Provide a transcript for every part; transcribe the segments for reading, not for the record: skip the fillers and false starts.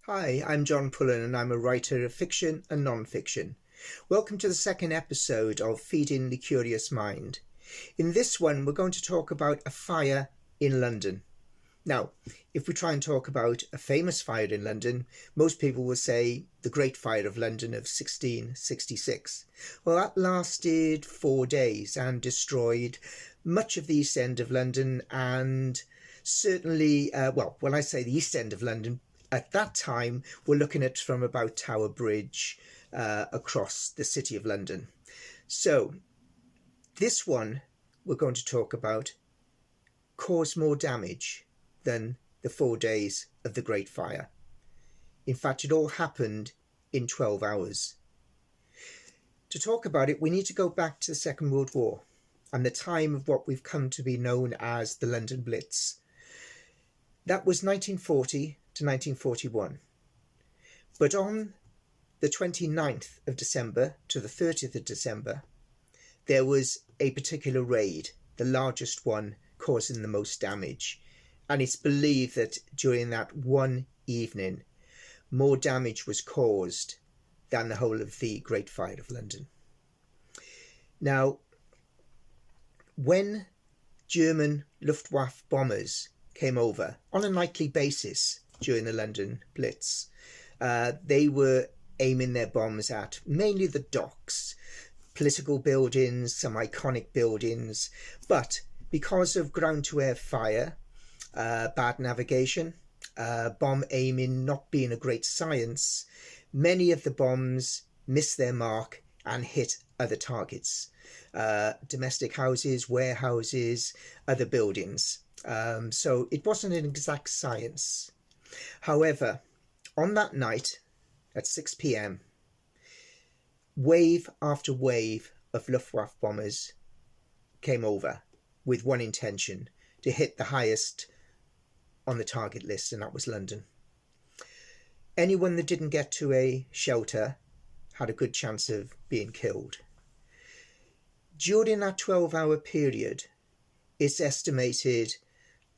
Hi, I'm John Pullen and I'm a writer of fiction and non-fiction. Welcome to the second episode of Feeding the Curious Mind. In this one, we're going to talk about a fire in London. Now, if we try and talk about a famous fire in London, most people will say the Great Fire of London of 1666. Well, that lasted 4 days and destroyed much of the East End of London and certainly, when I say the East End of London, at that time, we're looking at from about Tower Bridge across the City of London. So this one we're going to talk about caused more damage than the 4 days of the Great Fire. In fact, it all happened in 12 hours. To talk about it, we need to go back to the Second World War and the time of what we've come to be known as the London Blitz. That was 1940 to 1941. But on the 29th of December to the 30th of December, there was a particular raid, the largest one causing the most damage. And it's believed that during that one evening, more damage was caused than the whole of the Great Fire of London. Now, when German Luftwaffe bombers came over on a nightly basis during the London Blitz, they were aiming their bombs at mainly the docks, political buildings, some iconic buildings, but because of ground-to-air fire, bad navigation, bomb aiming not being a great science, many of the bombs missed their mark and hit other targets, domestic houses, warehouses, other buildings. So it wasn't an exact science. However, on that night at 6 p.m, wave after wave of Luftwaffe bombers came over with one intention: to hit the highest on the target list, and that was London. Anyone that didn't get to a shelter had a good chance of being killed. During that 12-hour period, it's estimated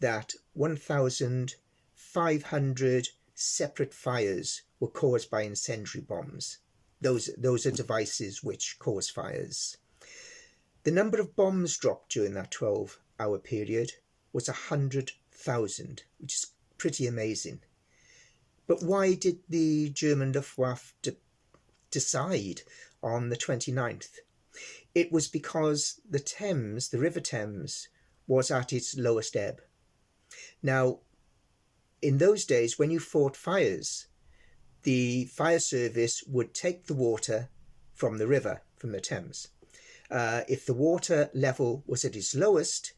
that 1,500 separate fires were caused by incendiary bombs. Those are devices which cause fires. The number of bombs dropped during that 12-hour period was 100,000, which is pretty amazing. But why did the German Luftwaffe decide on the 29th? It was because the Thames, the River Thames, was at its lowest ebb. Now, in those days, when you fought fires, the fire service would take the water from the river, from the Thames. If the water level was at its lowest,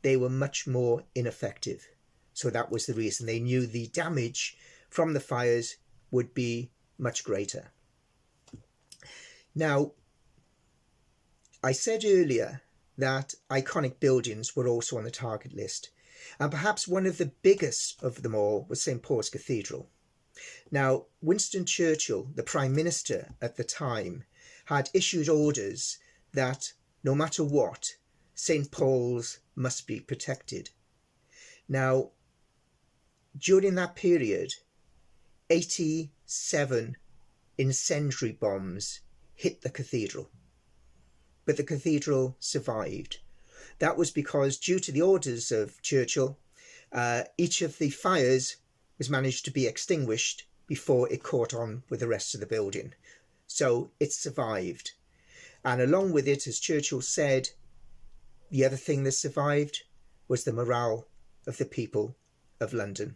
they were much more ineffective. So that was the reason. They knew the damage from the fires would be much greater. Now, I said earlier that iconic buildings were also on the target list. And perhaps one of the biggest of them all was St. Paul's Cathedral. Now, Winston Churchill, the Prime Minister at the time, had issued orders that no matter what, St. Paul's must be protected. Now, during that period, 87 incendiary bombs hit the cathedral. But the cathedral survived. That was because, due to the orders of Churchill, each of the fires was managed to be extinguished before it caught on with the rest of the building. So it survived. And along with it, as Churchill said, the other thing that survived was the morale of the people of London.